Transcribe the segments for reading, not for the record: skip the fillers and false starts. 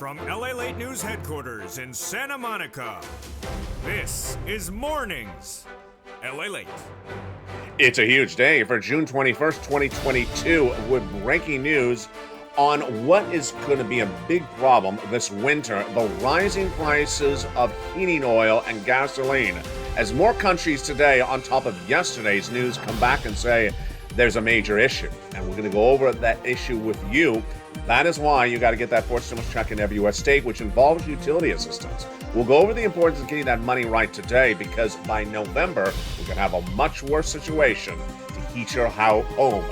From LALATE News Headquarters in Santa Monica, this is Mornings LALATE. It's a huge day for June 21st, 2022, with breaking news on what is going to be a big problem this winter, the rising prices of heating oil and gasoline. As more countries today, on top of yesterday's news, come back and say there's a major issue. And we're going to go over that issue with you. That is why you got to get that fourth stimulus check in every U.S. state, which involves utility assistance. We'll go over the importance of getting that money right today, because by November, we're going to have a much worse situation to heat your home.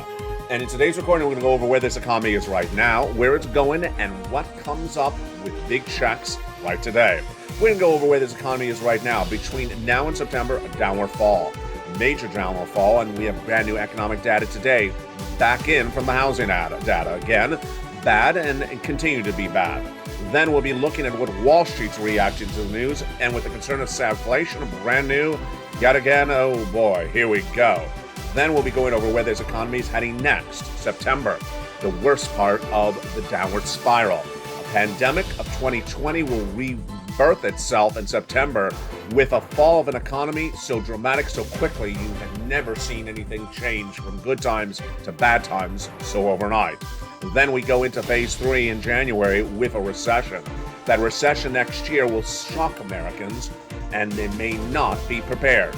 And in today's recording, we're going to go over where this economy is right now, where it's going, and what comes up with big checks right today. We're going to go over where this economy is right now. Between now and September, a downward fall. Major downward fall, and we have brand new economic data today back in from the housing data. Again, bad and continue to be bad. Then we'll be looking at what Wall Street's reacting to the news, and with the concern of stagflation, brand new, yet again, oh boy, here we go. Then we'll be going over where this economy is heading next, September, the worst part of the downward spiral. A pandemic of 2020 will rebirth itself in September with a fall of an economy so dramatic so quickly you have never seen anything change from good times to bad times so overnight. Then we go into phase 3 in January with a recession. That recession next year will shock Americans, and they may not be prepared.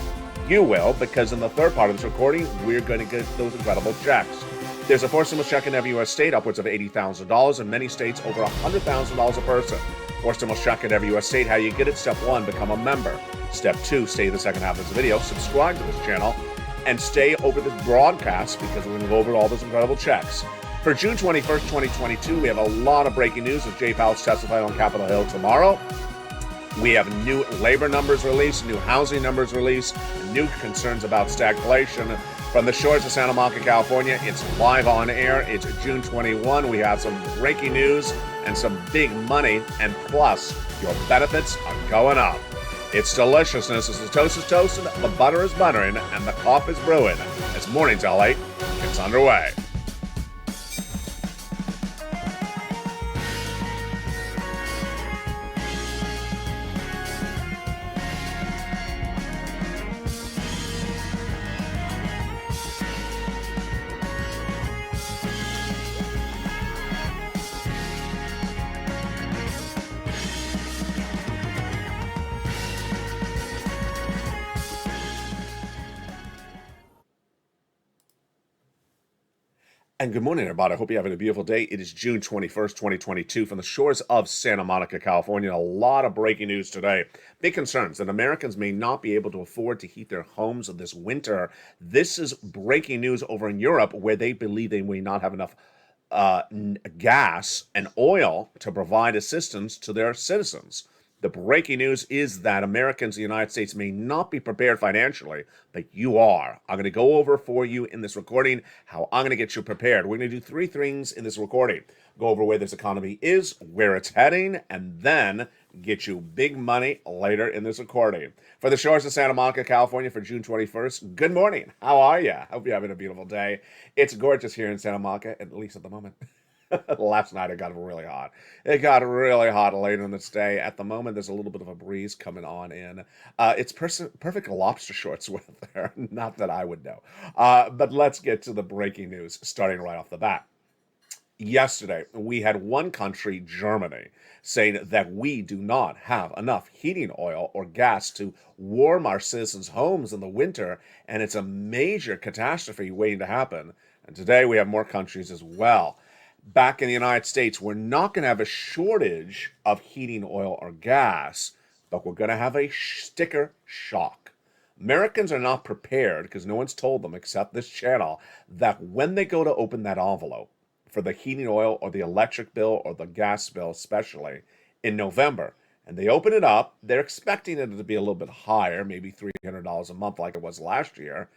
You will, because in the third part of this recording, we're going to get those incredible checks. There's a fourth stimulus check in every U.S. state, upwards of $80,000, in many states over $100,000 a person. Fourth stimulus check in every U.S. state. How you get it? Step 1, become a member. Step 2, stay the second half of this video, subscribe to this channel, and stay over this broadcast, because we're going to go over all those incredible checks. For June 21st, 2022, we have a lot of breaking news with Jay Powell's testifying on Capitol Hill tomorrow. We have new labor numbers released, new housing numbers released, new concerns about stagflation. From the shores of Santa Monica, California, it's live on air. It's June 21. We have some breaking news and some big money, and plus, your benefits are going up. It's deliciousness as the toast is toasted, the butter is buttering, and the coffee is brewing as Mornings LA gets underway. And good morning, everybody. I hope you're having a beautiful day. It is June 21st, 2022, from the shores of Santa Monica, California. A lot of breaking news today. Big concerns that Americans may not be able to afford to heat their homes this winter. This is breaking news over in Europe, where they believe they may not have enough gas and oil to provide assistance to their citizens. The breaking news is that Americans in the United States may not be prepared financially, but you are. I'm going to go over for you in this recording how I'm going to get you prepared. We're going to do 3 things in this recording. Go over where this economy is, where it's heading, and then get you big money later in this recording. For the shores of Santa Monica, California, for June 21st, good morning. How are you? Hope you're having a beautiful day. It's gorgeous here in Santa Monica, at least at the moment. Last night it got really hot. It got really hot later in this day. At the moment, there's a little bit of a breeze coming on in. It's perfect lobster shorts weather. Not that I would know. But let's get to the breaking news, starting right off the bat. Yesterday, we had one country, Germany, saying that we do not have enough heating oil or gas to warm our citizens' homes in the winter, and it's a major catastrophe waiting to happen. And today we have more countries as well. Back in the United States, we're not going to have a shortage of heating oil or gas, but we're going to have a sticker shock. Americans are not prepared, because no one's told them except this channel, that when they go to open that envelope for the heating oil or the electric bill or the gas bill especially in November, and they open it up, they're expecting it to be a little bit higher, maybe $300 a month like it was last year,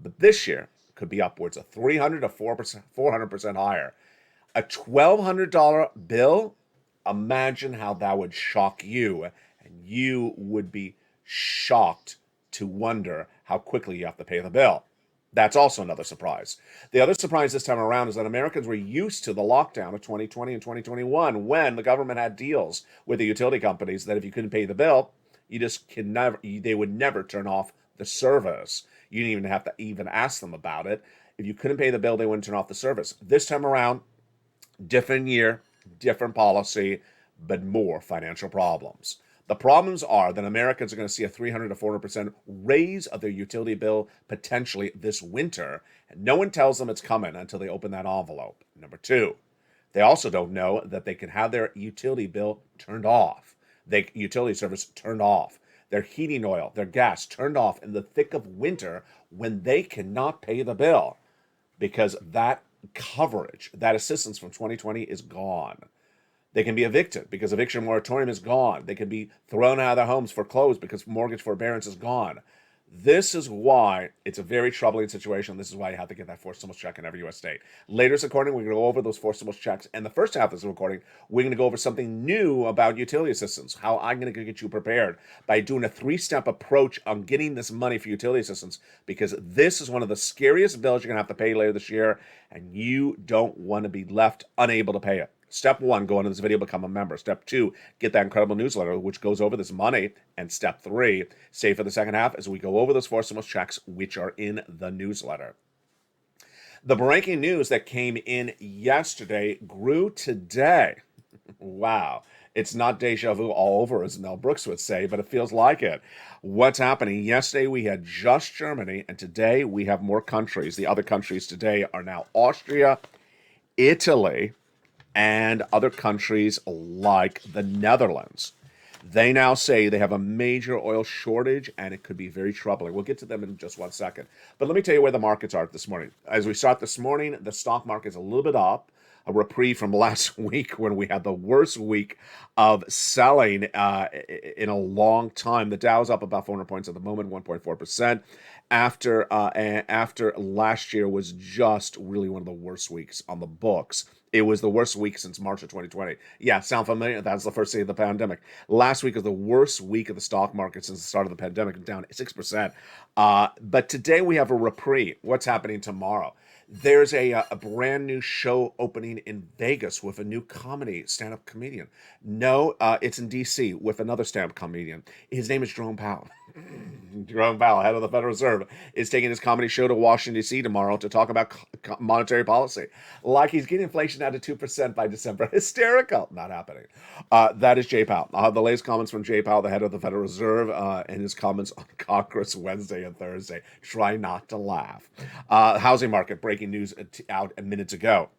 but this year could be upwards of 300 to 400% higher. A $1,200 bill, imagine how that would shock you, and you would be shocked to wonder how quickly you have to pay the bill. That's also another surprise. The other surprise this time around is that Americans were used to the lockdown of 2020 and 2021 when the government had deals with the utility companies that if you couldn't pay the bill, you just can never, they would never turn off the service. You didn't even have to even ask them about it. If you couldn't pay the bill, they wouldn't turn off the service. This time around, different year, different policy, but more financial problems. The problems are that Americans are going to see a 300 to 400% raise of their utility bill potentially this winter. And no one tells them it's coming until they open that envelope. Number two, they also don't know that they can have their utility bill turned off, their utility service turned off, their heating oil, their gas turned off in the thick of winter when they cannot pay the bill because that coverage, that assistance from 2020 is gone. They can be evicted because eviction moratorium is gone. They can be thrown out of their homes, foreclosed because mortgage forbearance is gone. This is why it's a very troubling situation. This is why you have to get that forced stimulus check in every U.S. state. Later this recording, we're going to go over those forced stimulus checks. And the first half of this recording, we're going to go over something new about utility assistance, how I'm going to get you prepared by doing a 3-step approach on getting this money for utility assistance, because this is one of the scariest bills you're going to have to pay later this year, and you don't want to be left unable to pay it. Step 1, go into this video, become a member. Step 2, get that incredible newsletter, which goes over this money. And step 3, stay for the second half as we go over those forced stimulus checks, which are in the newsletter. The breaking news that came in yesterday grew today. Wow. It's not deja vu all over, as Mel Brooks would say, but it feels like it. What's happening? Yesterday we had just Germany, and today we have more countries. The other countries today are now Austria, Italy, and other countries like the Netherlands. They now say they have a major oil shortage, and it could be very troubling. We'll get to them in just 1 second. But let me tell you where the markets are this morning. As we start this morning, the stock market is a little bit up, a reprieve from last week when we had the worst week of selling in a long time. The Dow's up about 400 points at the moment, 1.4%. After last year was just really one of the worst weeks on the books. It was the worst week since March of 2020. Yeah, sound familiar? That's the first day of the pandemic. Last week was the worst week of the stock market since the start of the pandemic, down 6%. But today we have a reprieve. What's happening tomorrow? There's a brand new show opening in Vegas with a new comedy stand-up comedian. No, it's in D.C. with another stand-up comedian. His name is Jerome Powell. Jerome Powell, head of the Federal Reserve, is taking his comedy show to Washington, D.C. tomorrow to talk about monetary policy. Like he's getting inflation down to 2% by December. Hysterical. Not happening. That is Jay Powell. I'll have the latest comments from Jay Powell, the head of the Federal Reserve, and his comments on Congress Wednesday and Thursday. Try not to laugh. Housing market, breaking news out minutes ago.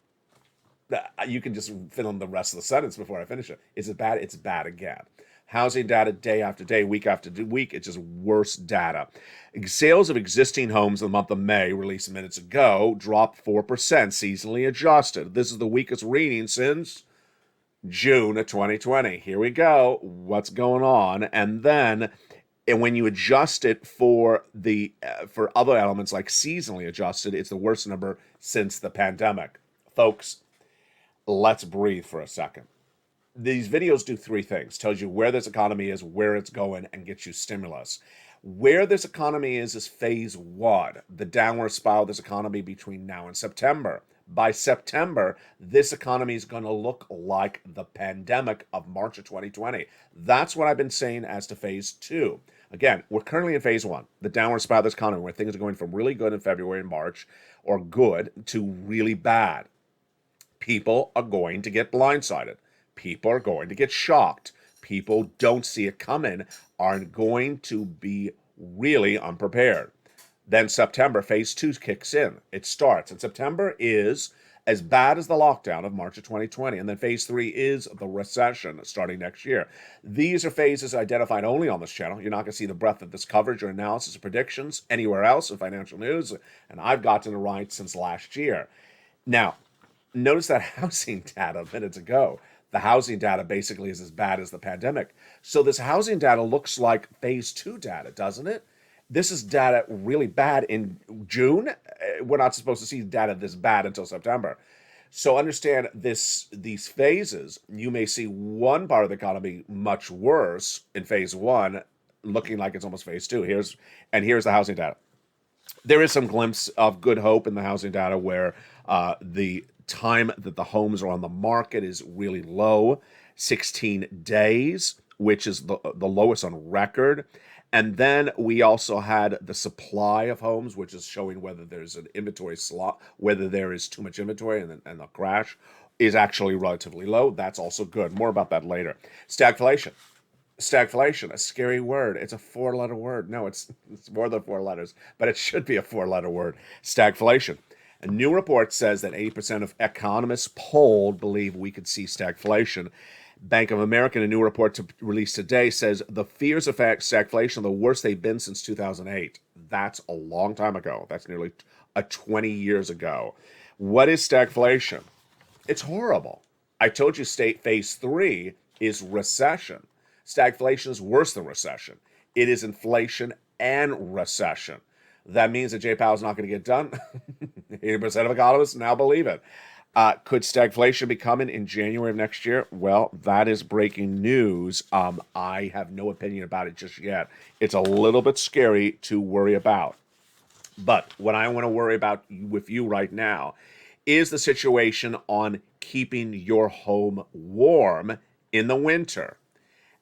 You can just fill in the rest of the sentence before I finish it. Is it bad? It's bad again. Housing data day after day, week after week, it's just worse data. Sales of existing homes in the month of May, released minutes ago, dropped 4%, seasonally adjusted. This is the weakest reading since June of 2020. Here we go. What's going on? And then, when you adjust it for other elements like seasonally adjusted, it's the worst number since the pandemic. Folks, let's breathe for a second. These videos do 3 things. Tells you where this economy is, where it's going, and gets you stimulus. Where this economy is phase 1, the downward spiral of this economy between now and September. By September, this economy is going to look like the pandemic of March of 2020. That's what I've been saying as to phase 2. Again, we're currently in phase 1, the downward spiral of this economy, where things are going from really good in February and March, or good, to really bad. People are going to get blindsided. People are going to get shocked. People don't see it coming, are going to be really unprepared. Then September, phase 2 kicks in. It starts. And September is as bad as the lockdown of March of 2020. And then phase 3 is the recession starting next year. These are phases identified only on this channel. You're not going to see the breadth of this coverage or analysis or predictions anywhere else in financial news. And I've gotten it right since last year. Now, notice that housing data minutes ago. The housing data basically is as bad as the pandemic. So this housing data looks like phase 2 data, doesn't it? This is data really bad in June. We're not supposed to see data this bad until September. So understand these phases. You may see one part of the economy much worse in phase 1, looking like it's almost phase 2. Here's the housing data. There is some glimpse of good hope in the housing data where the time that the homes are on the market is really low, 16 days, which is the lowest on record. And then we also had the supply of homes, which is showing whether there's an inventory slot, whether there is too much inventory and the crash is actually relatively low. That's also good. More about that later. Stagflation. Stagflation, a scary word. It's a four-letter word. No, it's more than four letters, but it should be a four-letter word. Stagflation. A new report says that 80% of economists polled believe we could see stagflation. Bank of America, in a new report released today, says the fears of stagflation are the worst they've been since 2008. That's a long time ago. That's nearly 20 years ago. What is stagflation? It's horrible. I told you phase three is recession. Stagflation is worse than recession. It is inflation and recession. That means that Jay Powell's not going to get done. 80% of economists now believe it. Could stagflation be coming in January of next year? Well, that is breaking news. I have no opinion about it just yet. It's a little bit scary to worry about. But what I want to worry about with you right now is the situation on keeping your home warm in the winter.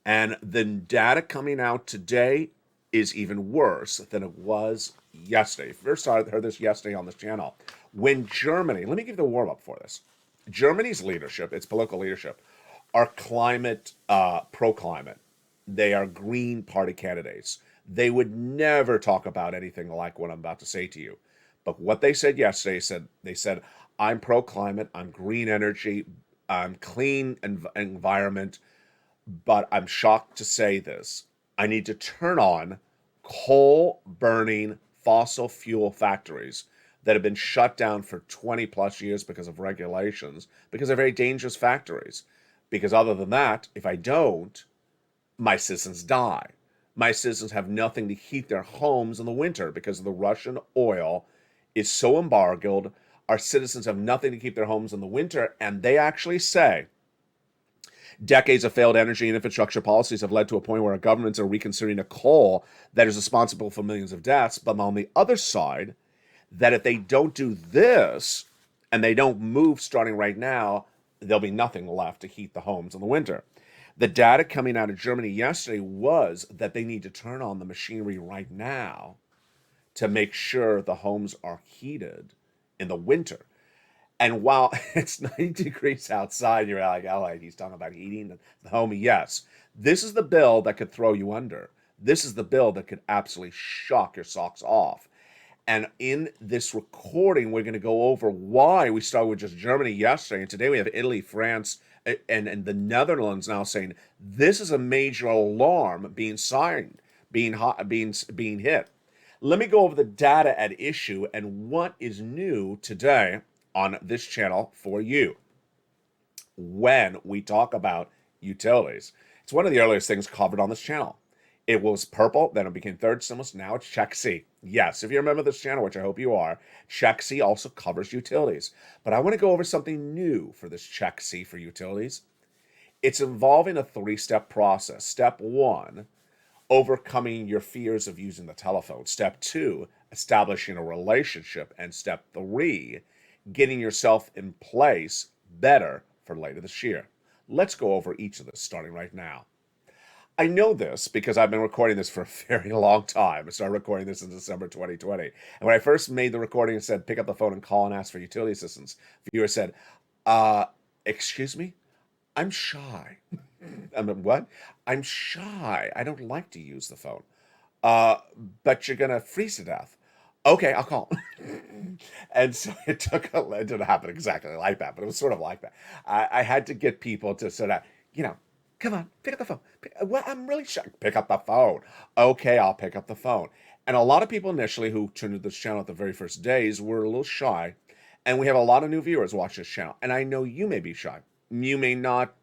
And the data coming out today is even worse than it was yesterday. First, I heard this yesterday on this channel. When Germany, let me give you the warm up for this. Germany's leadership, its political leadership, are climate, pro-climate. They are Green Party candidates. They would never talk about anything like what I'm about to say to you. But what they said yesterday, they said, I'm pro-climate, I'm green energy, I'm clean environment, but I'm shocked to say this. I need to turn on coal-burning fossil fuel factories that have been shut down for 20 plus years because of regulations, because they're very dangerous factories. Because other than that, if I don't, my citizens die. My citizens have nothing to heat their homes in the winter because the Russian oil is so embargoed. Our citizens have nothing to keep their homes in the winter, and they actually say decades of failed energy and infrastructure policies have led to a point where our governments are reconsidering a coal that is responsible for millions of deaths. But on the other side, that if they don't do this and they don't move starting right now, there'll be nothing left to heat the homes in the winter. The data coming out of Germany yesterday was that they need to turn on the machinery right now to make sure the homes are heated in the winter. And while it's 90 degrees outside, you're like, oh, he's talking about heating the home. Yes, this is the bill that could throw you under. This is the bill that could absolutely shock your socks off. And in this recording, we're going to go over why we started with just Germany yesterday. And today we have Italy, France, and the Netherlands now saying this is a major alarm being signed, being hit. Let me go over the data at issue and what is new today on this channel for you when we talk about utilities. It's one of the earliest things covered on this channel. It was purple, then it became third stimulus, now it's Check C. Yes, if you remember this channel, which I hope you are, Check C also covers utilities. But I want to go over something new for this Check C for utilities. It's involving a three-step process. Step one, overcoming your fears of using the telephone. Step two, establishing a relationship. And step three, getting yourself in place better for later this year. Let's go over each of this starting right now. I know this because I've been recording this for a very long time. I started recording this in December 2020. And when I first made the recording and said, pick up the phone and call and ask for utility assistance, viewer said, excuse me? I'm shy. I mean, what? I'm shy. I don't like to use the phone. But you're going to freeze to death. Okay, I'll call. And so it didn't happen exactly like that, but it was sort of like that. I had to get people to sort of, come on, pick up the phone. Well, I'm really shy. Pick up the phone. Okay, I'll pick up the phone. And a lot of people initially who tuned into this channel at the very first days were a little shy. And we have a lot of new viewers watch this channel. And I know you may be shy. You may not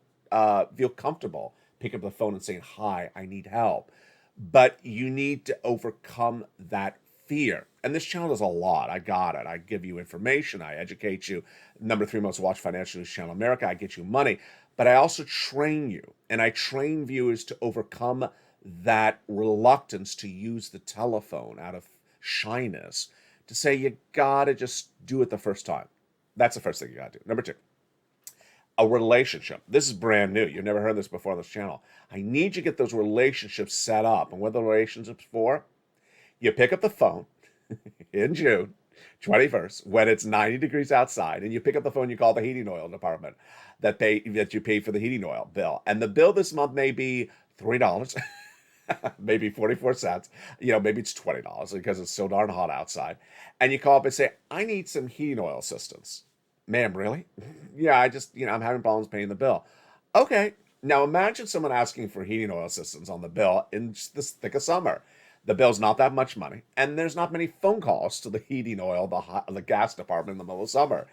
feel comfortable picking up the phone and saying, hi, I need help. But you need to overcome that fear. And this channel does a lot. I got it. I give you information. I educate you. Number 3 most watched financial news channel in America. I get you money. But I also train you. And I train viewers to overcome that reluctance to use the telephone out of shyness to say you gotta just do it the first time. That's the first thing you gotta do. Number two, a relationship. This is brand new. You've never heard this before on this channel. I need you to get those relationships set up. And what are the relationships for? You pick up the phone in June 21st when it's 90 degrees outside, and you pick up the phone, you call the heating oil department that you pay for the heating oil bill. And the bill this month may be $3, maybe 44 cents, maybe it's $20 because it's so darn hot outside. And you call up and say, I need some heating oil assistance. Ma'am, really? Yeah, I'm having problems paying the bill. Okay, now imagine someone asking for heating oil assistance on the bill in this thick of summer. The bill's not that much money, and there's not many phone calls to the heating oil, the gas department in the middle of summer.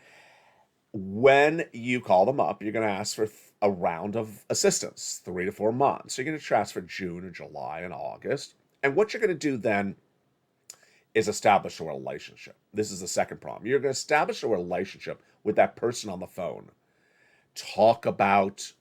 When you call them up, you're going to ask for a round of assistance, 3 to 4 months. So you're going to transfer June or July and August. And what you're going to do then is establish a relationship. This is the second problem. You're going to establish a relationship with that person on the phone. Talk about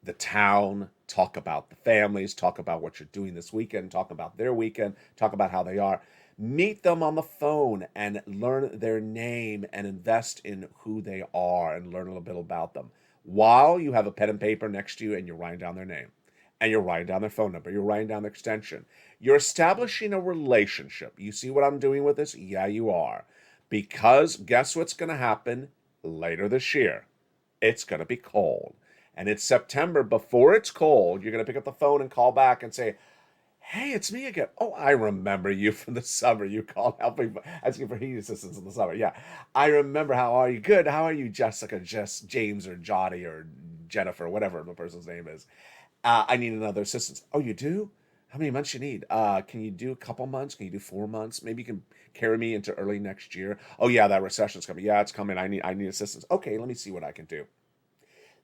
the town, talk about the families, talk about what you're doing this weekend, talk about their weekend, talk about how they are. Meet them on the phone and learn their name and invest in who they are and learn a little bit about them. While you have a pen and paper next to you and you're writing down their name and you're writing down their phone number, you're writing down their extension. You're establishing a relationship. You see what I'm doing with this? Yeah, you are. Because guess what's going to happen later this year? It's going to be cold. And it's September. Before it's cold, you're going to pick up the phone and call back and say, hey, it's me again. Oh, I remember you from the summer. You called asking for heating assistance in the summer. Yeah, I remember. How are you? Good. How are you, Jessica, Jess, James, or Johnny, or Jennifer, whatever the person's name is? I need another assistance. Oh, you do? How many months you need? Can you do a couple months? Can you do 4 months? Maybe you can carry me into early next year. Oh, yeah, that recession's coming. Yeah, it's coming. I need assistance. Okay, let me see what I can do.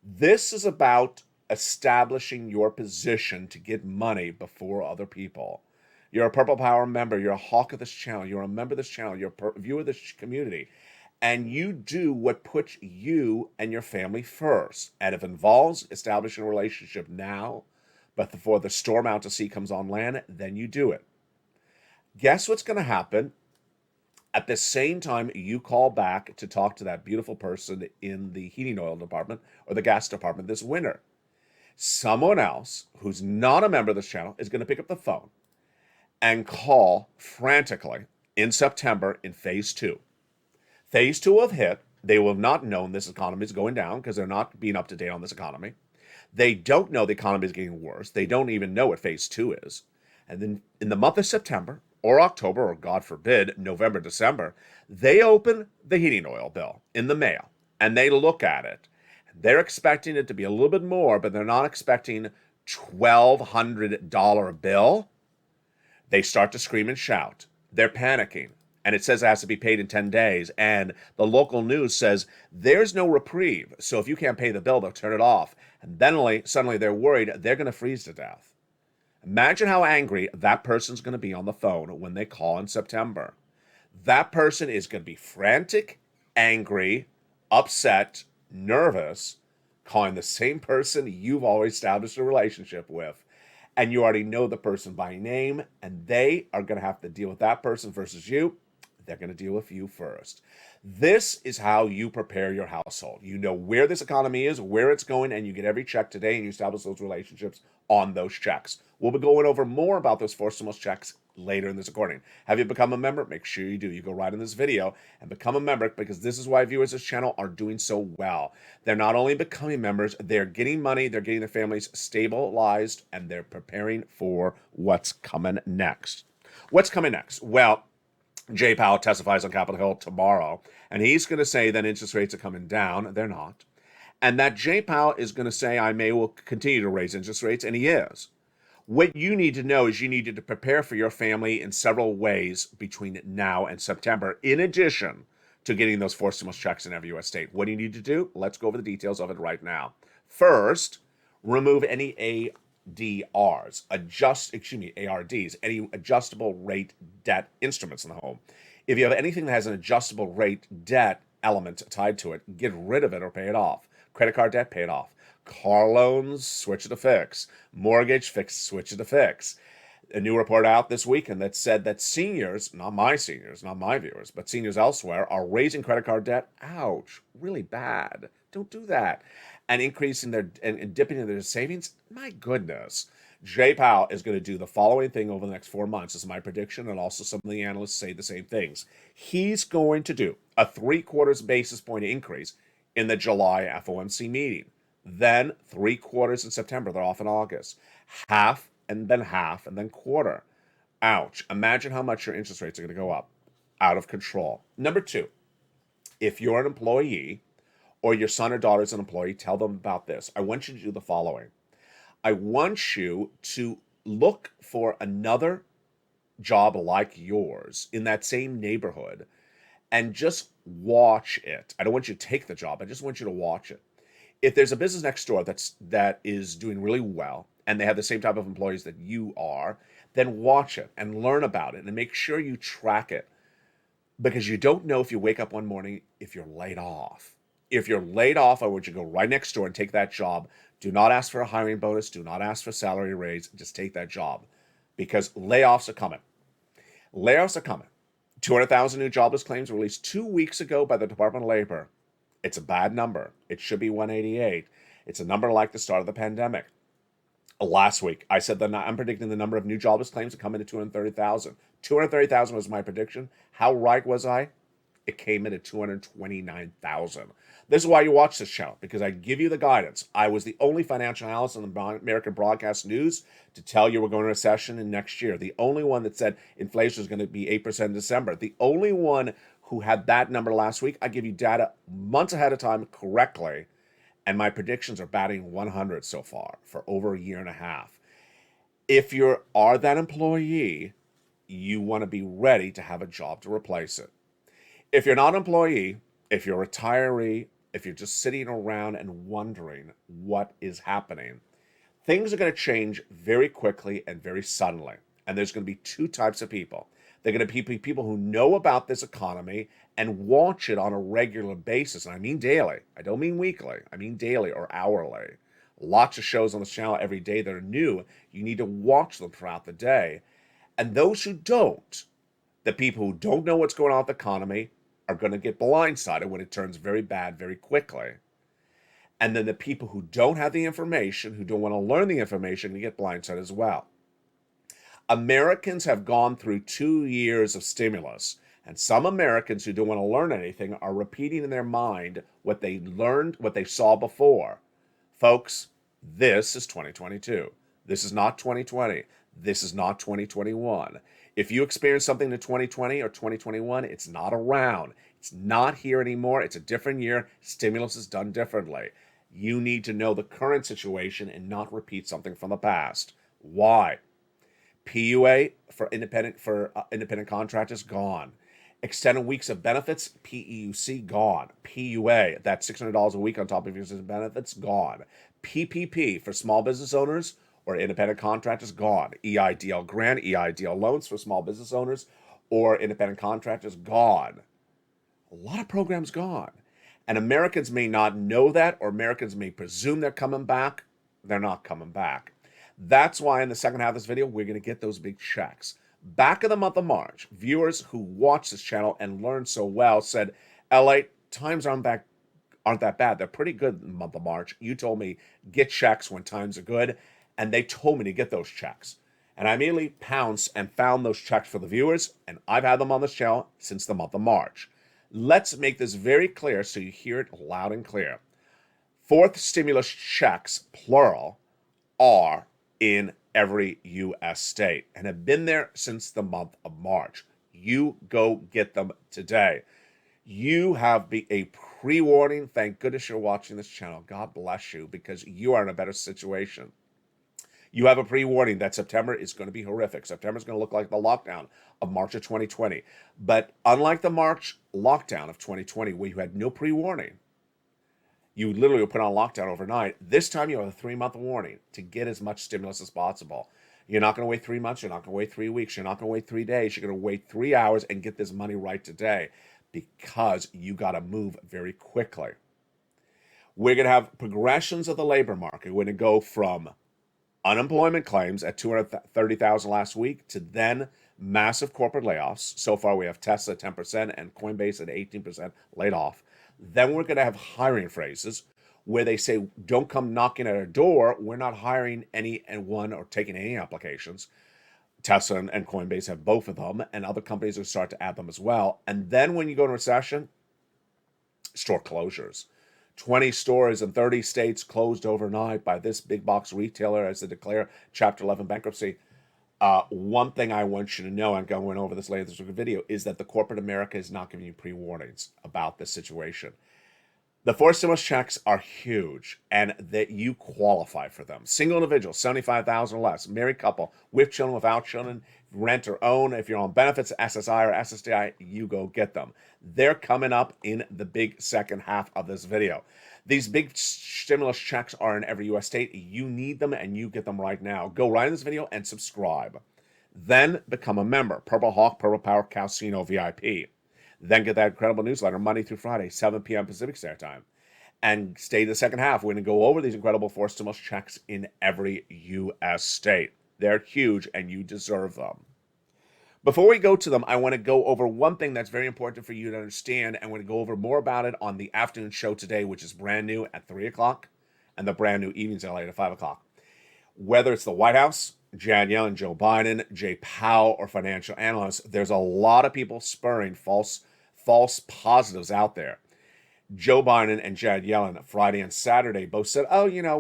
This is about establishing your position to get money before other people. You're a Purple Power member. You're a hawk of this channel. You're a member of this channel. You're a viewer of this community. And you do what puts you and your family first. And if it involves establishing a relationship now, but before the storm out to sea comes on land, then you do it. Guess what's going to happen? At the same time, you call back to talk to that beautiful person in the heating oil department or the gas department this winter. Someone else who's not a member of this channel is going to pick up the phone and call frantically in September in phase 2. Phase 2 will have hit. They will have not known this economy is going down because they're not being up to date on this economy. They don't know the economy is getting worse. They don't even know what phase 2 is. And then in the month of September or October, or God forbid, November, December, they open the heating oil bill in the mail and they look at it. They're expecting it to be a little bit more, but they're not expecting $1,200 bill. They start to scream and shout. They're panicking. And it says it has to be paid in 10 days. And the local news says there's no reprieve. So if you can't pay the bill, they'll turn it off. And then suddenly they're worried they're going to freeze to death. Imagine how angry that person's going to be on the phone when they call in September. That person is going to be frantic, angry, upset, nervous, calling the same person you've always established a relationship with. And you already know the person by name, and they are going to have to deal with that person versus you. They're going to deal with you first. This is how you prepare your household. You know where this economy is, where it's going, and you get every check today, and you establish those relationships on those checks. We'll be going over more about those 4 stimulus checks later in this recording. Have you become a member? Make sure you do. You go right in this video and become a member, because this is why viewers of this channel are doing so well. They're not only becoming members, they're getting money, they're getting their families stabilized, and they're preparing for what's coming next. What's coming next? Well, Jay Powell testifies on Capitol Hill tomorrow, and he's going to say that interest rates are coming down. They're not. And that Jay Powell is going to say I will continue to raise interest rates, and he is. What you need to know is you need to prepare for your family in several ways between now and September, in addition to getting those 4 stimulus checks in every U.S. state. What do you need to do? Let's go over the details of it right now. First, remove any ARDs, any adjustable rate debt instruments in the home. If you have anything that has an adjustable rate debt element tied to it, get rid of it or pay it off. Credit card debt, pay it off. Car loans, switch it to fix. Mortgage, switch it to fix. A new report out this weekend that said that seniors, not my viewers, but seniors elsewhere, are raising credit card debt. Ouch, really bad. Don't do that. And increasing their and dipping into their savings. My goodness. Jay Powell is going to do the following thing over the next 4 months. This is my prediction, and also some of the analysts say the same things. He's going to do a 3/4 basis point increase in the July FOMC meeting. Then 3/4 in September. They're off in August. Half, and then quarter. Ouch. Imagine how much your interest rates are going to go up. Out of control. Number two, if you're an employee or your son or daughter is an employee, tell them about this. I want you to do the following. I want you to look for another job like yours in that same neighborhood and just watch it. I don't want you to take the job. I just want you to watch it. If there's a business next door that is doing really well and they have the same type of employees that you are, then watch it and learn about it and make sure you track it, because you don't know if you wake up one morning if you're laid off. If you're laid off, I want you to go right next door and take that job. Do not ask for a hiring bonus. Do not ask for a salary raise. Just take that job, because layoffs are coming. Layoffs are coming. 200,000 new jobless claims released 2 weeks ago by the Department of Labor. It's a bad number. It should be 188. It's a number like the start of the pandemic. Last week, I said that I'm predicting the number of new jobless claims to come into 230,000. 230,000 was my prediction. How right was I? It came in at 229,000. This is why you watch this channel, because I give you the guidance. I was the only financial analyst on the American broadcast news to tell you we're going to recession in next year. The only one that said inflation is going to be 8% in December. The only one who had that number last week. I give you data months ahead of time correctly, and my predictions are batting 100 so far for over a year and a half. If you are that employee, you want to be ready to have a job to replace it. If you're not an employee, if you're a retiree, if you're just sitting around and wondering what is happening, things are going to change very quickly and very suddenly. And there's going to be two types of people. They're going to be people who know about this economy and watch it on a regular basis. And I mean daily. I don't mean weekly. I mean daily or hourly. Lots of shows on the channel every day that are new. You need to watch them throughout the day. And those who don't, the people who don't know what's going on with the economy, are going to get blindsided when it turns very bad very quickly. And then the people who don't have the information, who don't want to learn the information, they get blindsided as well. Americans have gone through 2 years of stimulus, and some Americans who don't want to learn anything are repeating in their mind what they learned, what they saw before. Folks, this is 2022. This is not 2020. This is not 2021. If you experience something in 2020 or 2021, it's not around. It's not here anymore. It's a different year. Stimulus is done differently. You need to know the current situation and not repeat something from the past. Why? PUA for independent contractors, gone. Extended weeks of benefits, PEUC, gone. PUA, that's $600 a week on top of your benefits, gone. PPP for small business owners or independent contractors, gone. EIDL grant, EIDL loans for small business owners or independent contractors, gone. A lot of programs gone. And Americans may not know that, or Americans may presume they're coming back. They're not coming back. That's why in the second half of this video, we're going to get those big checks. Back in the month of March, viewers who watch this channel and learn so well said, LALATE, times aren't that bad. They're pretty good in the month of March. You told me get checks when times are good. And they told me to get those checks. And I immediately pounced and found those checks for the viewers, and I've had them on this channel since the month of March. Let's make this very clear so you hear it loud and clear. Fourth stimulus checks, plural, are in every U.S. state and have been there since the month of March. You go get them today. You have a pre-warning. Thank goodness you're watching this channel. God bless you, because you are in a better situation. You have a pre-warning that September is going to be horrific. September is going to look like the lockdown of March of 2020. But unlike the March lockdown of 2020, where you had no pre-warning, you literally were put on lockdown overnight. This time you have a 3-month warning to get as much stimulus as possible. You're not going to wait 3 months. You're not going to wait 3 weeks. You're not going to wait 3 days. You're going to wait 3 hours and get this money right today, because you got to move very quickly. We're going to have progressions of the labor market. We're going to go from Unemployment claims at 230,000 last week to then massive corporate layoffs. So far, we have Tesla at 10% and Coinbase at 18% laid off. Then we're going to have hiring phrases where they say, don't come knocking at our door. We're not hiring anyone or taking any applications. Tesla and Coinbase have both of them, and other companies will start to add them as well. And then when you go into recession, store closures. 20 stores in 30 states closed overnight by this big box retailer as they declare Chapter 11 bankruptcy. One thing I want you to know, I'm going over this later in this video, is that the corporate America is not giving you pre-warnings about this situation. The 4 stimulus checks are huge, and that you qualify for them. Single individual, 75,000 or less. Married couple, with children, without children, rent or own. If you're on benefits, SSI or SSDI, you go get them. They're coming up in the big second half of this video. These big stimulus checks are in every U.S. state. You need them, and you get them right now. Go right in this video and subscribe. Then become a member. Purple Hawk, Purple Power, Casino VIP. Then get that incredible newsletter Monday through Friday, 7 p.m. Pacific Standard Time. And stay the second half. We're going to go over these incredible 4 stimulus checks in every U.S. state. They're huge, and you deserve them. Before we go to them, I want to go over one thing that's very important for you to understand. I'm going to go over more about it on the afternoon show today, which is brand new at 3 o'clock, and the brand new evenings in LA at 5 o'clock. Whether it's the White House, Janet Yellen, Joe Biden, Jay Powell, or financial analysts, there's a lot of people spurring false positives out there. Joe Biden and Janet Yellen, Friday and Saturday, both said,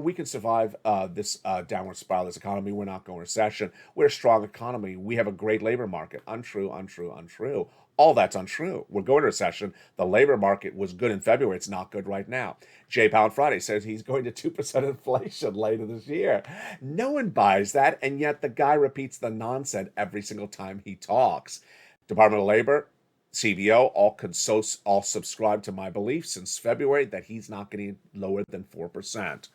we can survive this downward spiral of this economy. We're not going to recession. We're a strong economy. We have a great labor market. Untrue, untrue, untrue. All that's untrue. We're going to recession. The labor market was good in February. It's not good right now. Jay Powell on Friday says he's going to 2% inflation later this year. No one buys that, and yet the guy repeats the nonsense every single time he talks. Department of Labor, CBO, all subscribe to my belief since February that he's not getting lower than 4%.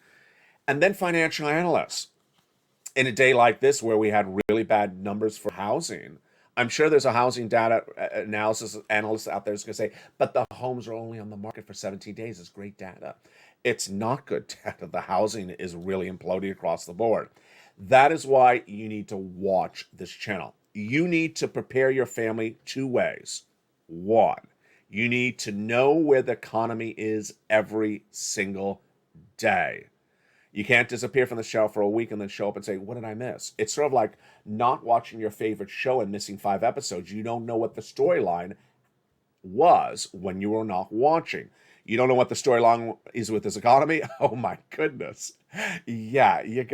And then financial analysts. In a day like this where we had really bad numbers for housing, I'm sure there's a housing data analysis analyst out there who's going to say, but the homes are only on the market for 17 days. It's great data. It's not good data. The housing is really imploding across the board. That is why you need to watch this channel. You need to prepare your family 2 ways. 1, you need to know where the economy is every single day. You can't disappear from the show for a week and then show up and say, what did I miss? It's sort of like not watching your favorite show and missing 5 episodes. You don't know what the storyline was when you were not watching. You don't know what the storyline is with this economy? Oh my goodness. Yeah, you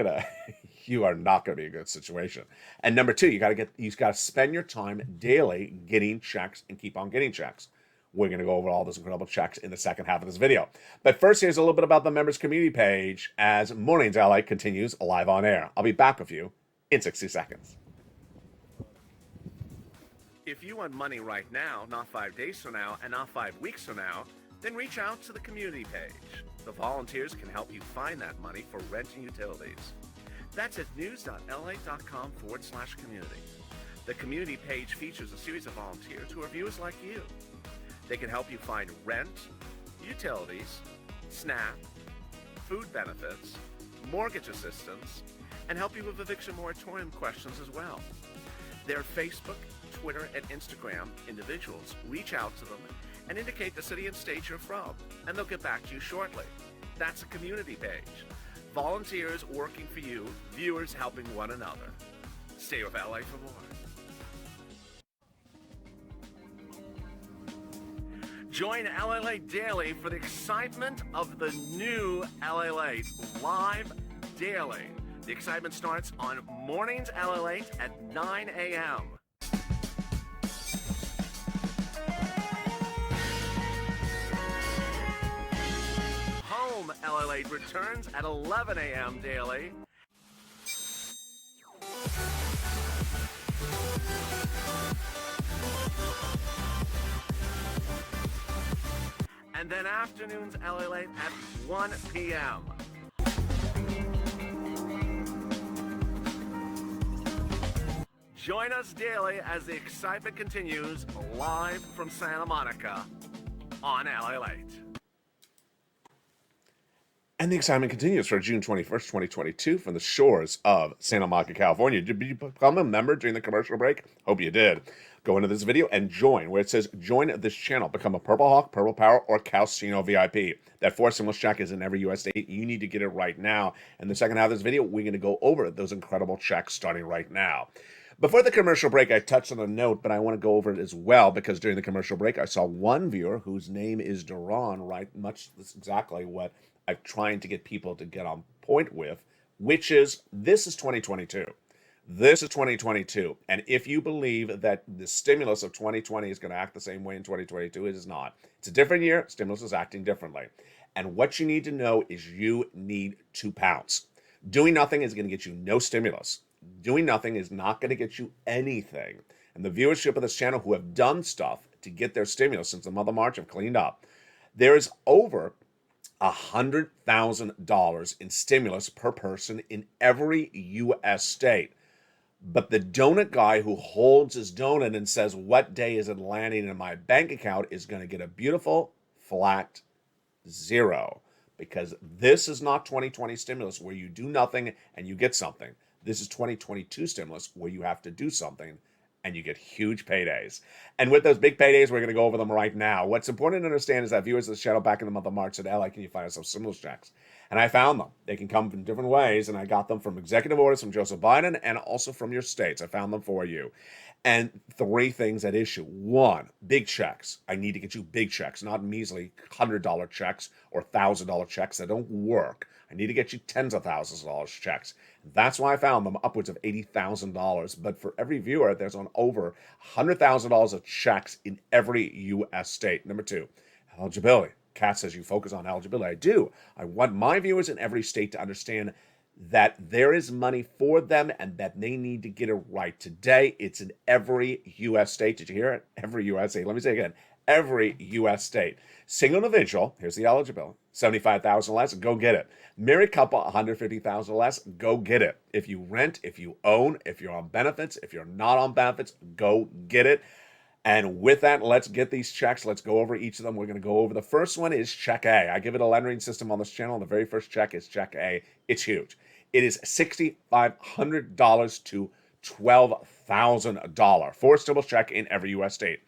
are not going to be in a good situation. And number 2, you got to spend your time daily getting checks and keep on getting checks. We're going to go over all those incredible checks in the second half of this video. But first, here's a little bit about the members community page as Mornings LA continues live on air. I'll be back with you in 60 seconds. If you want money right now, not 5 days from now, and not 5 weeks from now, then reach out to the community page. The volunteers can help you find that money for rent and utilities. That's at news.la.com/community. The community page features a series of volunteers who are viewers like you. They can help you find rent, utilities, SNAP, food benefits, mortgage assistance, and help you with eviction moratorium questions as well. Their Facebook, Twitter, and Instagram individuals reach out to them and indicate the city and state you're from, and they'll get back to you shortly. That's a community page. Volunteers working for you, viewers helping one another. Stay with LA for more. Join LALATE daily for the excitement of the new LALATE live daily. The excitement starts on Mornings LALATE at 9 a.m. Home LALATE returns at 11 a.m. daily. And then afternoons LALATE at 1 p.m. Join us daily as the excitement continues live from Santa Monica on LALATE. And the excitement continues for June 21st, 2022 from the shores of Santa Monica, California. Did you become a member during the commercial break? Hope you did. Go into this video and join where it says join this channel. Become a Purple Hawk, Purple Power, or Calcino VIP. That 4 stimulus check is in every U.S. state. You need to get it right now. In the second half of this video, we're going to go over those incredible checks starting right now. Before the commercial break, I touched on a note, but I want to go over it as well because during the commercial break, I saw one viewer whose name is Duran write much exactly what I'm trying to get people to get on point with, which is this is 2022. This is 2022. And if you believe that the stimulus of 2020 is going to act the same way in 2022, it is not. It's a different year. Stimulus is acting differently. And what you need to know is you need to pounce. Doing nothing is going to get you no stimulus. Doing nothing is not going to get you anything. And the viewership of this channel who have done stuff to get their stimulus since the month of March have cleaned up. There is over $100,000 in stimulus per person in every U.S. state. But the donut guy who holds his donut and says, what day is it landing in my bank account is going to get a beautiful flat zero. Because this is not 2020 stimulus where you do nothing and you get something. This is 2022 stimulus where you have to do something and you get huge paydays. And with those big paydays, we're going to go over them right now. What's important to understand is that viewers of this channel back in the month of March said, "Ally, can you find us some stimulus checks?" And I found them. They can come from different ways, and I got them from executive orders from Joseph Biden and also from your states. I found them for you. And 3 things at issue. 1, big checks. I need to get you big checks, not measly $100 checks or $1,000 checks that don't work. I need to get you tens of thousands of dollars checks. That's why I found them upwards of $80,000. But for every viewer, there's on over $100,000 of checks in every U.S. state. Number 2, eligibility. Kat says you focus on eligibility. I do. I want my viewers in every state to understand that there is money for them and that they need to get it right. Today, it's in every U.S. state. Did you hear it? Every U.S. state. Let me say it again. Every U.S. state. Single individual, here's the eligibility, $75,000 less, go get it. Married couple, $150,000 less, go get it. If you rent, if you own, if you're on benefits, if you're not on benefits, go get it. And with that, let's get these checks. Let's go over each of them. We're going to go over the first one is check A. I give it a lettering system on this channel. The very first check is check A. It's huge. It is $6,500 to $12,000. 4 stimulus check in every U.S. state.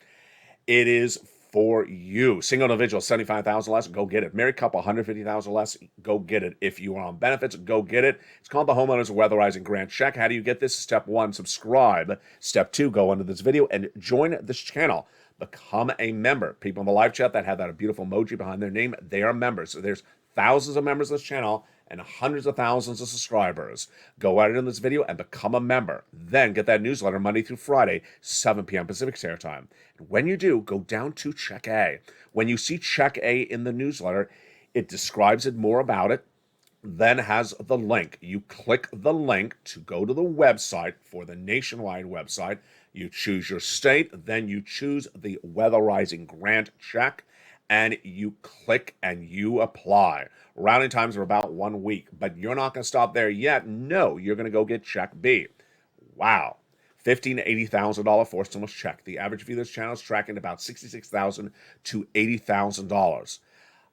It is for you. Single individual, $75,000 less, go get it. Married couple, $150,000 less, go get it. If you are on benefits, go get it. It's called the Homeowners Weatherizing Grant Check. How do you get this? Step 1, subscribe. Step 2, go under this video and join this channel. Become a member. People in the live chat that have that beautiful emoji behind their name, they are members. So there's thousands of members of this channel and hundreds of thousands of subscribers. Go out in this video and become a member. Then get that newsletter Monday through Friday, 7 p.m. Pacific Standard Time. And when you do, go down to Check A. When you see Check A in the newsletter, it describes it more about it, then has the link. You click the link to go to the website for the nationwide website. You choose your state, then you choose the Weatherizing Grant Check, and you click and you apply. Rounding times are about 1 week, but you're not going to stop there yet. No, you're going to go get check B. Wow. $15,000 to $80,000 4 stimulus check. The average view of this channel is tracking about $66,000 to $80,000.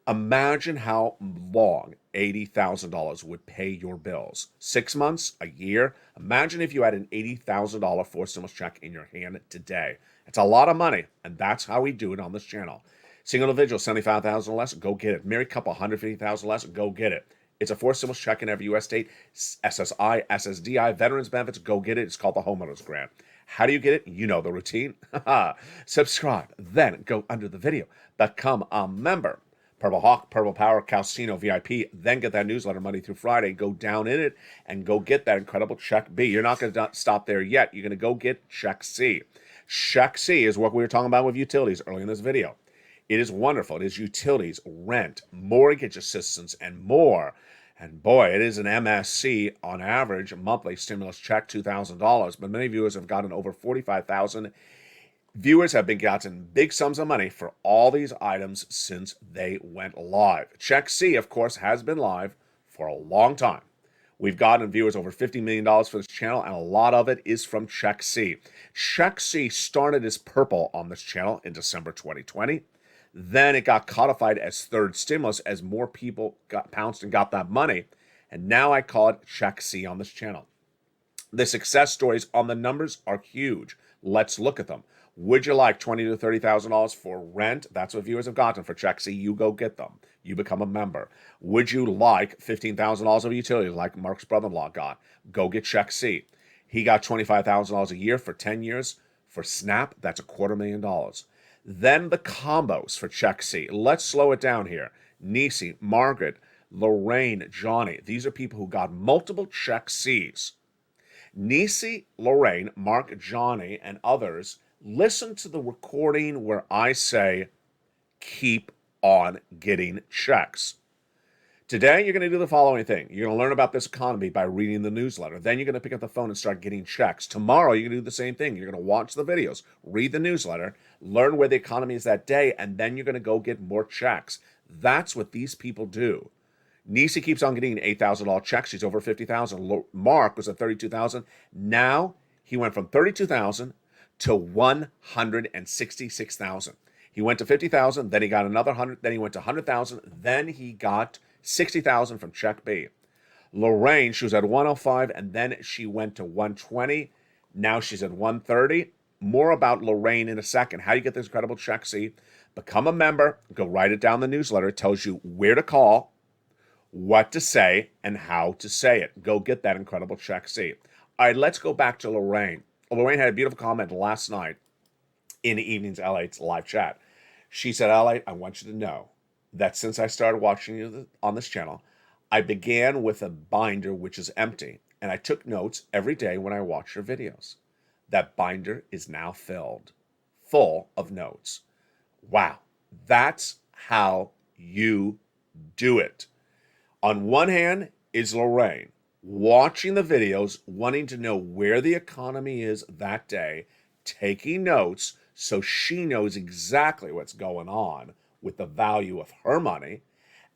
Imagine how long $80,000 would pay your bills. 6 months, a year. Imagine if you had an $80,000 4 stimulus check in your hand today. It's a lot of money, and that's how we do it on this channel. Single individual, $75,000 less, go get it. Married couple, $150,000 less, go get it. It's a 4 stimulus check in every U.S. state. SSI, SSDI, veterans benefits, go get it. It's called the Homeowners Grant. How do you get it? You know the routine. Subscribe, then go under the video. Become a member. Purple Hawk, Purple Power, Calcino VIP, then get that newsletter Monday through Friday. Go down in it and go get that incredible check B. You're not going to stop there yet. You're going to go get check C. Check C is what we were talking about with utilities early in this video. It is wonderful. It is utilities, rent, mortgage assistance, and more. And boy, it is an MSC on average, a monthly stimulus check, $2,000. But many viewers have gotten over $45,000. Viewers have been gotten big sums of money for all these items since they went live. Check C, of course, has been live for a long time. We've gotten viewers over $50 million for this channel, and a lot of it is from Check C. Check C started as purple on this channel in December 2020. Then it got codified as third stimulus as more people got pounced and got that money. And now I call it Check C on this channel. The success stories on the numbers are huge. Let's look at them. Would you like $20,000 to $30,000 for rent? That's what viewers have gotten for Check C. You go get them. You become a member. Would you like $15,000 of utilities like Mark's brother-in-law got? Go get Check C. He got $25,000 a year for 10 years. For Snap, that's $250,000. Then the combos for Check C. Let's slow it down here. Nisi, Margaret, Lorraine, Johnny. These are people who got multiple Check C's. Nisi, Lorraine, Mark, Johnny, and others, listen to the recording where I say, keep on getting checks. Today, you're going to do the following thing. You're going to learn about this economy by reading the newsletter. Then you're going to pick up the phone and start getting checks. Tomorrow, you're going to do the same thing. You're going to watch the videos, read the newsletter, learn where the economy is that day, and then you're going to go get more checks. That's what these people do. Nisi keeps on getting $8,000 checks. She's over $50,000. Mark was at $32,000. Now he went from $32,000 to $166,000. He went to $50,000, then he got another 100, then he went to $100,000, then he got $60,000 from Check B. Lorraine, she was at 105, and then she went to 120. Now she's at 130. More about Lorraine in a second. How you get this incredible Check C? Become a member. Go write it down in the newsletter. It tells you where to call, what to say, and how to say it. Go get that incredible Check C. All right, let's go back to Lorraine. Lorraine had a beautiful comment last night in the evening's LATE live chat. She said, LATE, I want you to know that since I started watching you on this channel, I began with a binder which is empty, and I took notes every day when I watched your videos. That binder is now filled, full of notes. Wow, that's how you do it. On one hand is Lorraine, watching the videos, wanting to know where the economy is that day, taking notes so she knows exactly what's going on with the value of her money,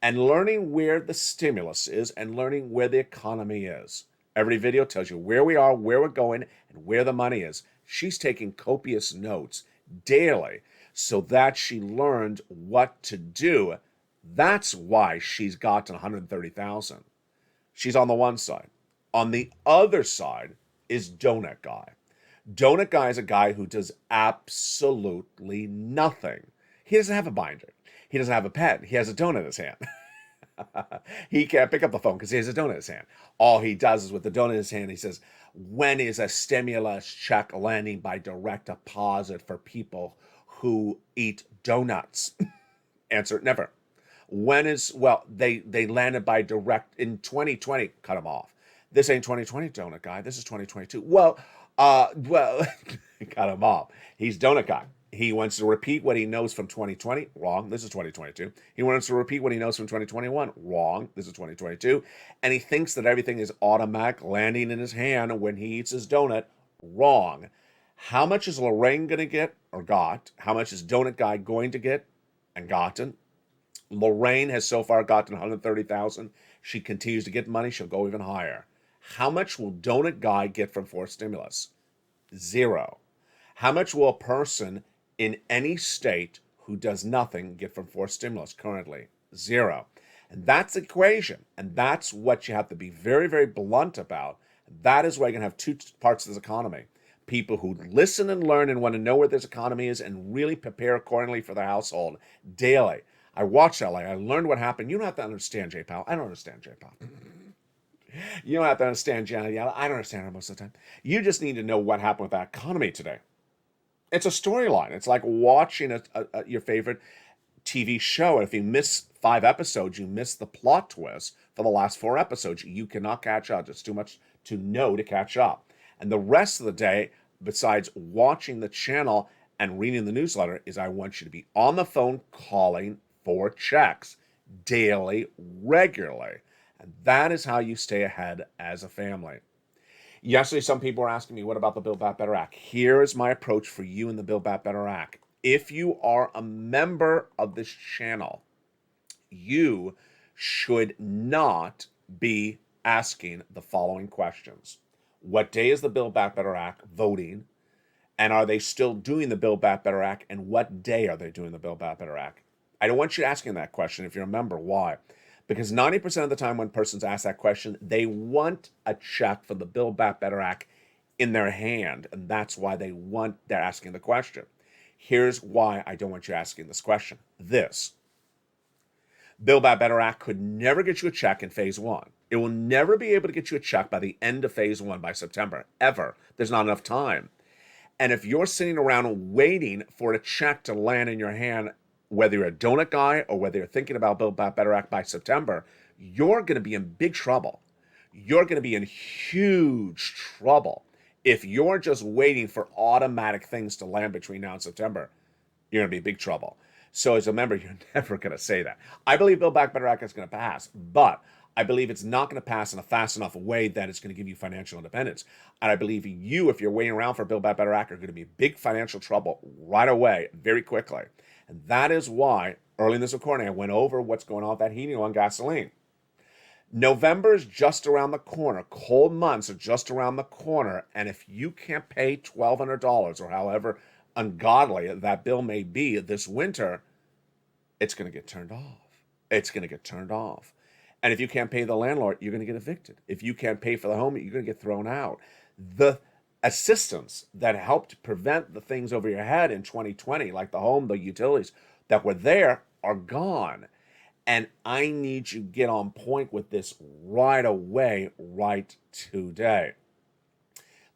and learning where the stimulus is and learning where the economy is. Every video tells you where we are, where we're going, and where the money is. She's taking copious notes daily so that she learned what to do. That's why she's gotten 130,000. She's on the one side. On the other side is Donut Guy. Donut Guy is a guy who does absolutely nothing. He doesn't have a binder. He doesn't have a pen. He has a donut in his hand. He can't pick up the phone because he has a donut in his hand. All he does is with the donut in his hand, he says, when is a stimulus check landing by direct deposit for people who eat donuts? Answer, never. When is, well, they landed by direct in 2020. Cut him off. This ain't 2020, Donut Guy. This is 2022. Well, cut him off. He's Donut Guy. He wants to repeat what he knows from 2020. Wrong. This is 2022. He wants to repeat what he knows from 2021. Wrong. This is 2022. And he thinks that everything is automatic landing in his hand when he eats his donut. Wrong. How much is Lorraine going to get or got? How much is Donut Guy going to get and gotten? Lorraine has so far gotten 130,000. She continues to get money. She'll go even higher. How much will Donut Guy get from forced stimulus? 0. How much will a person in any state who does nothing get from forced stimulus currently? 0. And that's the equation. And that's what you have to be very, very blunt about. That is why you're going to have two parts of this economy. People who listen and learn and want to know where this economy is and really prepare accordingly for their household daily. I watched LA. I learned what happened. You don't have to understand J-Pal. I don't understand J-Pal. You don't have to understand Janet Yellen. I don't understand her most of the time. You just need to know what happened with that economy today. It's a storyline. It's like watching your favorite TV show. And if you miss 5 episodes, you miss the plot twist for the last 4 episodes. You cannot catch up. It's too much to know to catch up. And the rest of the day, besides watching the channel and reading the newsletter, is I want you to be on the phone calling for checks daily, regularly. And that is how you stay ahead as a family. Yesterday, some people were asking me, what about the Build Back Better Act? Here is my approach for you in the Build Back Better Act. If you are a member of this channel, you should not be asking the following questions. What day is the Build Back Better Act voting? And are they still doing the Build Back Better Act? And what day are they doing the Build Back Better Act? I don't want you asking that question if you're a member. Why? Because 90% of the time when persons ask that question, they want a check from the Build Back Better Act in their hand, and that's why they're asking the question. Here's why I don't want you asking this question. This Build Back Better Act could never get you a check in phase one. It will never be able to get you a check by the end of phase one by September, ever. There's not enough time. And if you're sitting around waiting for a check to land in your hand, whether you're a donut guy or whether you're thinking about Build Back Better Act by September, you're going to be in big trouble. You're going to be in huge trouble. If you're just waiting for automatic things to land between now and September, you're going to be in big trouble. So as a member, you're never going to say that. I believe Build Back Better Act is going to pass, but I believe it's not going to pass in a fast enough way that it's going to give you financial independence. And I believe you, if you're waiting around for Build Back Better Act, are going to be in big financial trouble right away, very quickly. And that is why, early in this recording, I went over what's going on with that heating oil and gasoline. November is just around the corner. Cold months are just around the corner. And if you can't pay $1,200 or however ungodly that bill may be this winter, it's going to get turned off. It's going to get turned off. And if you can't pay the landlord, you're going to get evicted. If you can't pay for the home, you're going to get thrown out. The assistance that helped prevent the things over your head in 2020, like the home, the utilities that were there, are gone. And I need you to get on point with this right away, right today.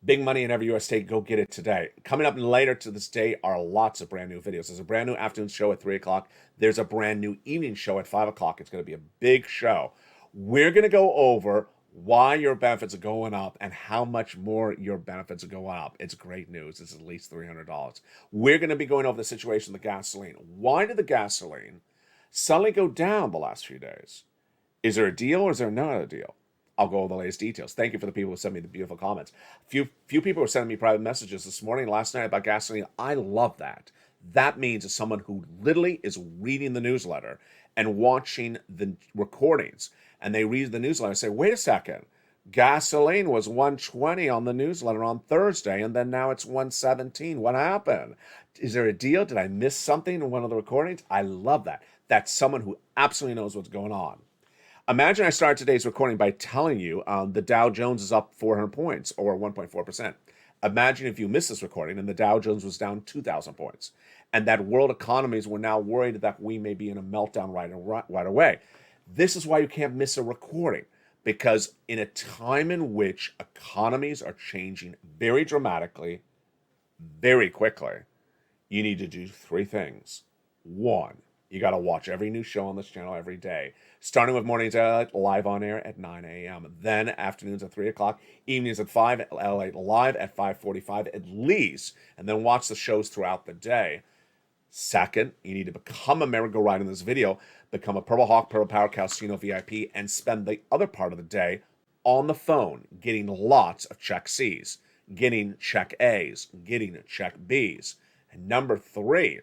Big money in every U.S. state. Go get it today. Coming up later to this day are lots of brand new videos. There's a brand new afternoon show at 3 o'clock. There's a brand new evening show at 5 o'clock. It's going to be a big show. We're going to go over why your benefits are going up and how much more your benefits are going up. It's great news. It's at least $300. We're going to be going over the situation with the gasoline. Why did the gasoline suddenly go down the last few days? Is there a deal or is there not a deal? I'll go over the latest details. Thank you for the people who sent me the beautiful comments. Few people were sending me private messages this morning, last night about gasoline. I love that. That means as someone who literally is reading the newsletter and watching the recordings, and they read the newsletter and say, wait a second, gasoline was 120 on the newsletter on Thursday, and then now it's 117. What happened? Is there a deal? Did I miss something in one of the recordings? I love that. That's someone who absolutely knows what's going on. Imagine I start today's recording by telling you the Dow Jones is up 400 points or 1.4%. Imagine if you missed this recording and the Dow Jones was down 2,000 points and that world economies were now worried that we may be in a meltdown right away. This is why you can't miss a recording, because in a time in which economies are changing very dramatically, very quickly, you need to do three things. One, you got to watch every new show on this channel every day, starting with mornings live on air at 9 a.m., then afternoons at 3 o'clock, evenings at 5, LALATE live at 5:45 at least, and then watch the shows throughout the day. Second, you need to become a member. Go right in this video, become a Purple Hawk, Purple Power Casino VIP, and spend the other part of the day on the phone, getting lots of check C's, getting check A's, getting check B's. And number three,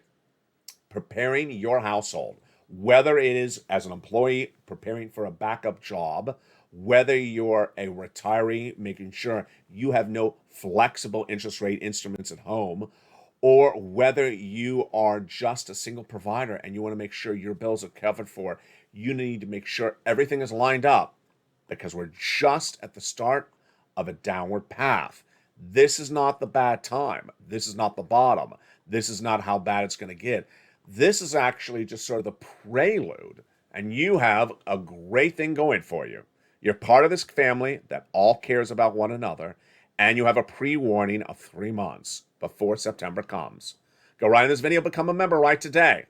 preparing your household, whether it is as an employee preparing for a backup job, whether you're a retiree making sure you have no flexible interest rate instruments at home, or whether you are just a single provider and you want to make sure your bills are covered for, you need to make sure everything is lined up, because we're just at the start of a downward path. This is not the bad time. This is not the bottom. This is not how bad it's going to get. This is actually just sort of the prelude, and you have a great thing going for you. You're part of this family that all cares about one another, and you have a pre-warning of 3 months before September comes. Go right in this video, become a member right today,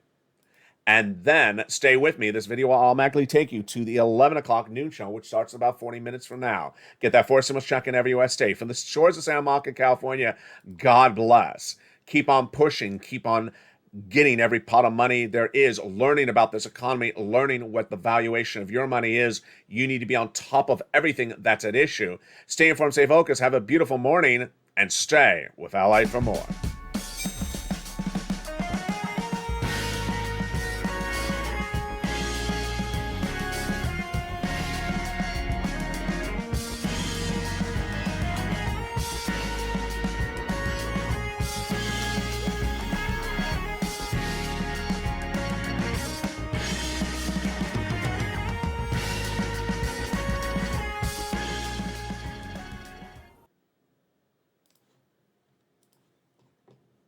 and then stay with me. This video will automatically take you to the 11 o'clock noon show, which starts in about 40 minutes from now. Get that 4 stimulus check in every U.S. state. From the shores of Santa Monica, California, God bless. Keep on pushing. Keep on getting every pot of money there is, learning about this economy, learning what the valuation of your money is. You need to be on top of everything that's at issue. Stay informed, stay focused, have a beautiful morning, and stay with LALATE for more.